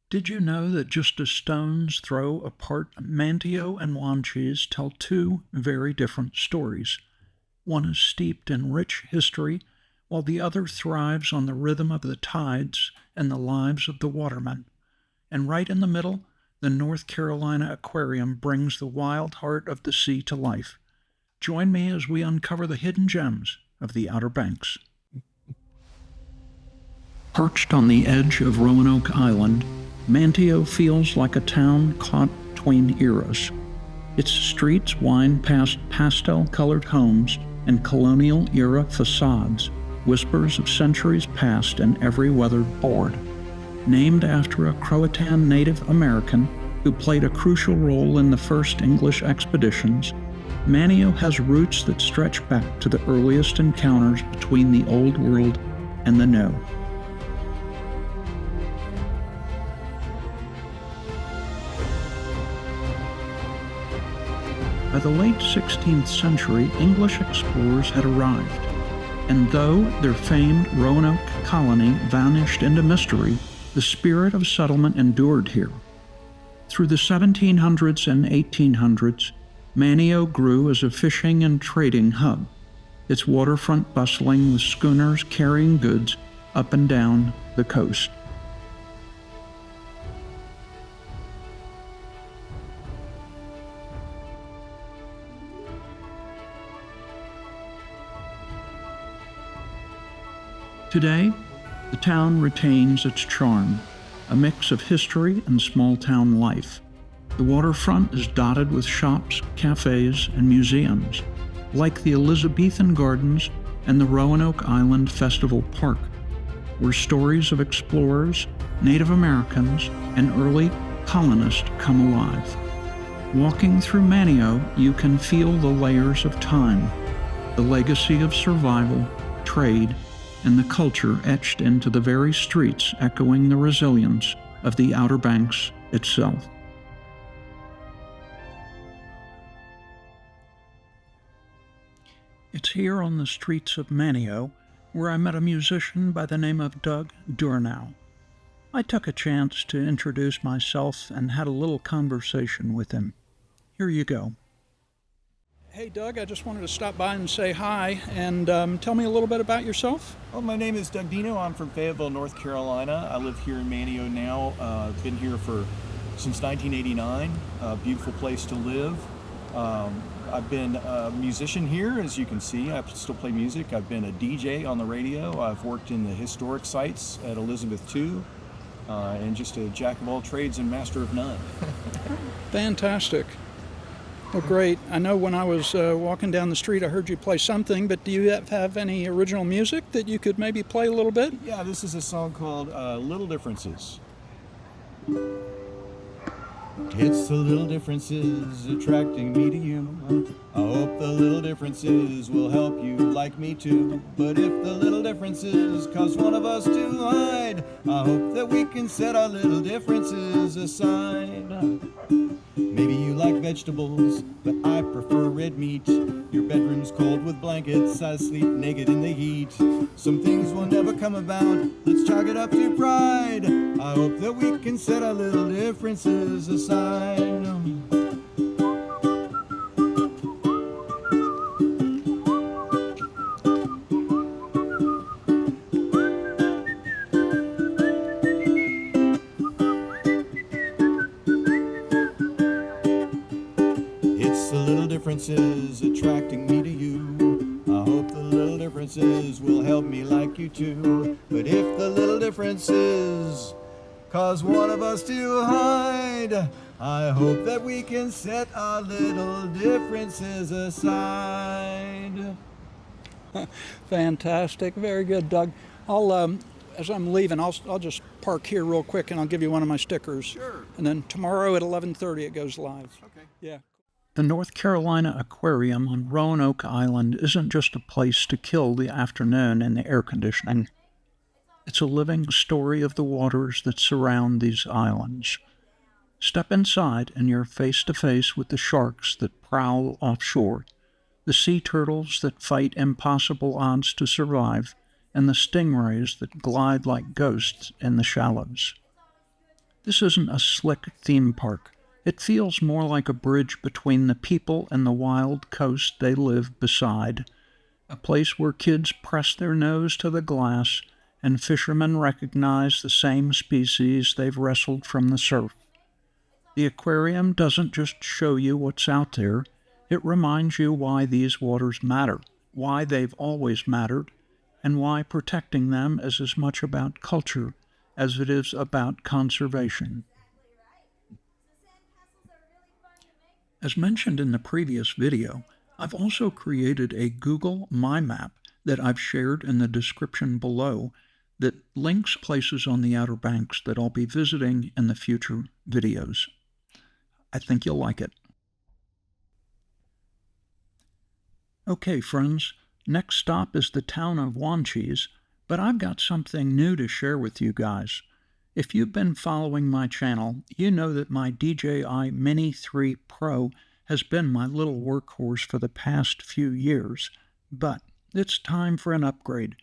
Did you know that just a stone's throw apart, Manteo and Wanchese tell two very different stories? One is steeped in rich history, while the other thrives on the rhythm of the tides and the lives of the watermen. And right in the middle, the North Carolina Aquarium brings the wild heart of the sea to life. Join me as we uncover the hidden gems of the Outer Banks. Perched on the edge of Roanoke Island, Manteo feels like a town caught between eras. Its streets wind past pastel-colored homes and colonial-era facades, whispers of centuries past in every weathered board. Named after a Croatan Native American who played a crucial role in the first English expeditions, Manteo has roots that stretch back to the earliest encounters between the Old World and the New. By the late 16th century, English explorers had arrived, and though their famed Roanoke colony vanished into mystery, the spirit of settlement endured here. Through the 1700s and 1800s, Manteo grew as a fishing and trading hub, its waterfront bustling with schooners carrying goods up and down the coast. Today, the town retains its charm, a mix of history and small-town life. The waterfront is dotted with shops, cafes, and museums, like the Elizabethan Gardens and the Roanoke Island Festival Park, where stories of explorers, Native Americans, and early colonists come alive. Walking through Manteo, you can feel the layers of time, the legacy of survival, trade, and the culture etched into the very streets, echoing the resilience of the Outer Banks itself. It's here on the streets of Manteo where I met a musician by the name of Doug Durnow. I took a chance to introduce myself and had a little conversation with him. Here you go. Hey Doug, I just wanted to stop by and say hi and tell me a little bit about yourself. Well, my name is Doug Dino. I'm from Fayetteville, North Carolina. I live here in Manteo now. Been here since 1989. A beautiful place to live. I've been a musician here, as you can see. I still play music. I've been a DJ on the radio. I've worked in the historic sites at Elizabeth II, and just a jack of all trades and master of none. Fantastic. Well, great. I know when I was walking down the street, I heard you play something, but do you have any original music that you could maybe play a little bit? Yeah, this is a song called Little Differences. It's the little differences attracting me to you. I hope the little differences will help you like me too. But if the little differences cause one of us to hide, I hope that we can set our little differences aside. Maybe you like vegetables, but I prefer red meat. Your bedroom's cold with blankets, I sleep naked in the heat. Some things will never come about, let's chalk it up to pride. I hope that we can set our little differences aside. Differences attracting me to you. I hope the little differences will help me like you too. But if the little differences cause one of us to hide, I hope that we can set our little differences aside. Fantastic. Very good, Doug. As I'm leaving, I'll just park here real quick and I'll give you one of my stickers. Sure. And then tomorrow at 11:30 it goes live. Okay. Yeah. The North Carolina Aquarium on Roanoke Island isn't just a place to kill the afternoon in the air conditioning. It's a living story of the waters that surround these islands. Step inside and you're face to face with the sharks that prowl offshore, the sea turtles that fight impossible odds to survive, and the stingrays that glide like ghosts in the shallows. This isn't a slick theme park. It feels more like a bridge between the people and the wild coast they live beside, a place where kids press their nose to the glass and fishermen recognize the same species they've wrestled from the surf. The aquarium doesn't just show you what's out there, it reminds you why these waters matter, why they've always mattered, and why protecting them is as much about culture as it is about conservation. As mentioned in the previous video, I've also created a Google My Map that I've shared in the description below that links places on the Outer Banks that I'll be visiting in the future videos. I think you'll like it. Okay, friends, next stop is the town of Wanchese, but I've got something new to share with you guys. If you've been following my channel, you know that my DJI Mini 3 Pro has been my little workhorse for the past few years, but it's time for an upgrade.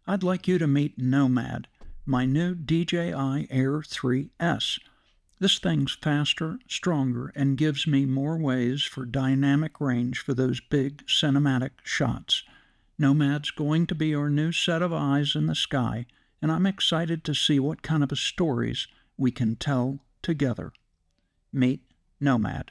I'd like you to meet Nomad, my new DJI Air 3S. This thing's faster, stronger, and gives me more ways for dynamic range for those big cinematic shots. Nomad's going to be our new set of eyes in the sky, and I'm excited to see what kind of stories we can tell together. Meet Nomad.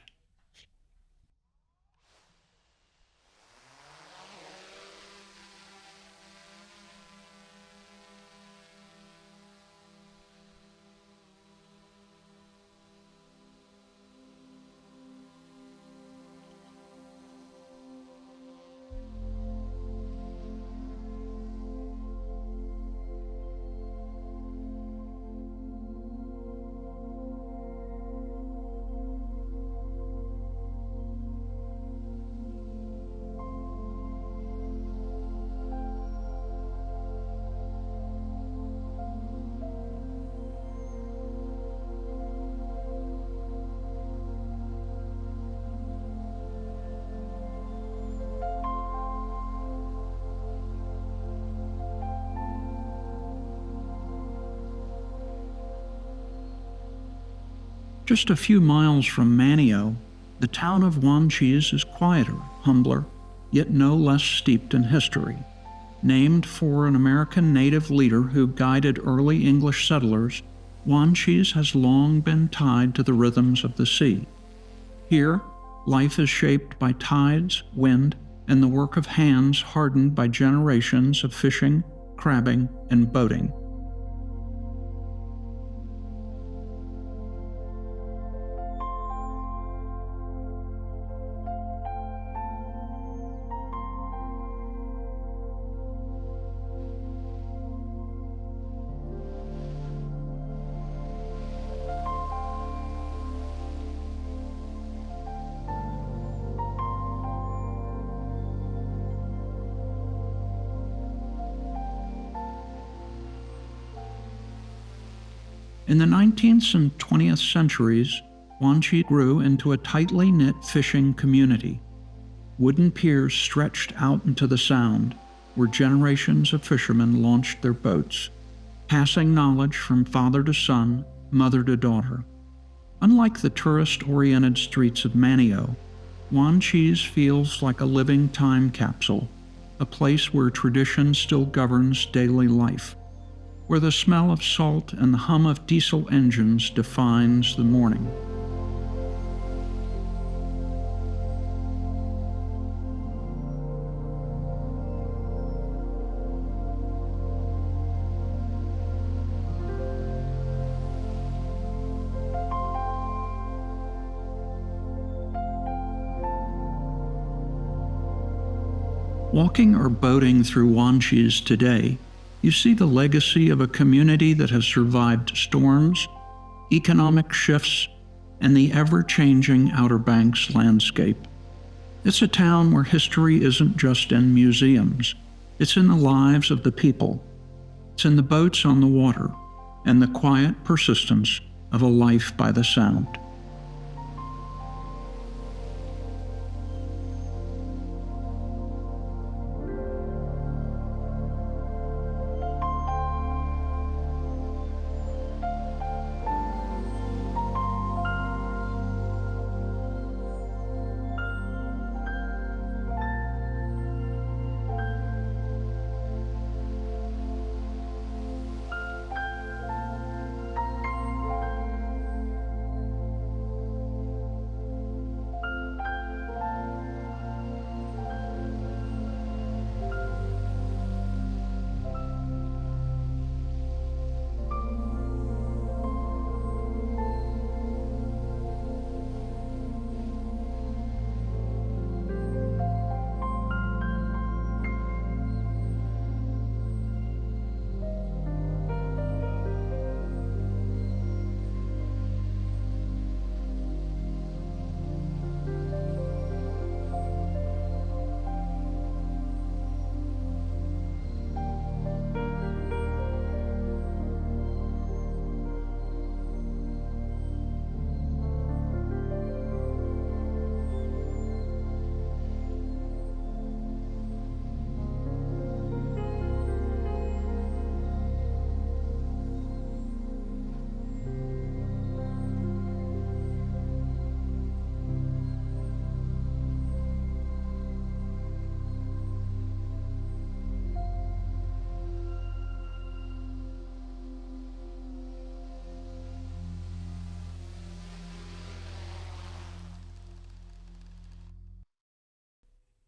Just a few miles from Manteo, the town of Wanchese is quieter, humbler, yet no less steeped in history. Named for an American native leader who guided early English settlers, Wanchese has long been tied to the rhythms of the sea. Here, life is shaped by tides, wind, and the work of hands hardened by generations of fishing, crabbing, and boating. In the 19th and 20th centuries, Wanchese grew into a tightly knit fishing community. Wooden piers stretched out into the Sound, where generations of fishermen launched their boats, passing knowledge from father to son, mother to daughter. Unlike the tourist-oriented streets of Manteo, Wanchese feels like a living time capsule, a place where tradition still governs daily life, where the smell of salt and the hum of diesel engines defines the morning. Walking or boating through Wanchese today, you see the legacy of a community that has survived storms, economic shifts, and the ever-changing Outer Banks landscape. It's a town where history isn't just in museums. It's in the lives of the people. It's in the boats on the water and the quiet persistence of a life by the Sound.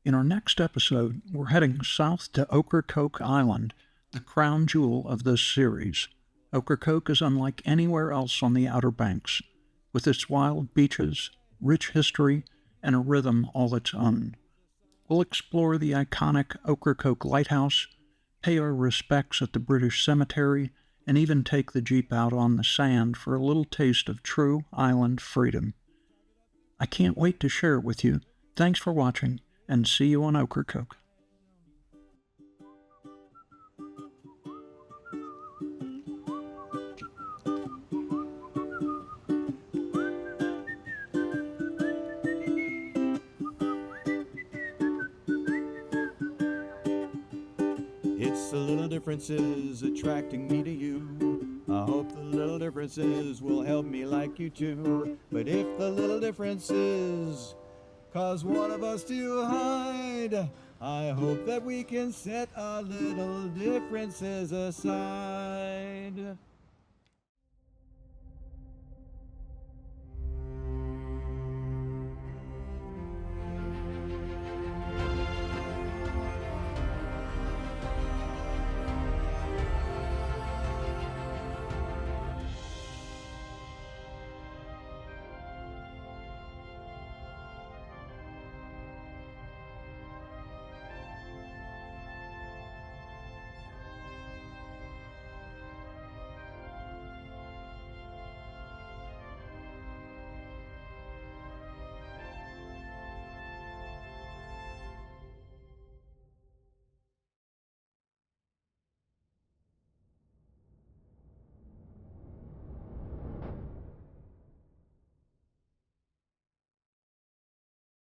In our next episode, we're heading south to Ocracoke Island, the crown jewel of this series. Ocracoke is unlike anywhere else on the Outer Banks, with its wild beaches, rich history, and a rhythm all its own. We'll explore the iconic Ocracoke Lighthouse, pay our respects at the British Cemetery, and even take the Jeep out on the sand for a little taste of true island freedom. I can't wait to share it with you. Thanks for watching, and see you on Ocracoke. It's the little differences attracting me to you. I hope the little differences will help me like you too. But if the little differences cause one of us to hide, I hope that we can set our little differences aside.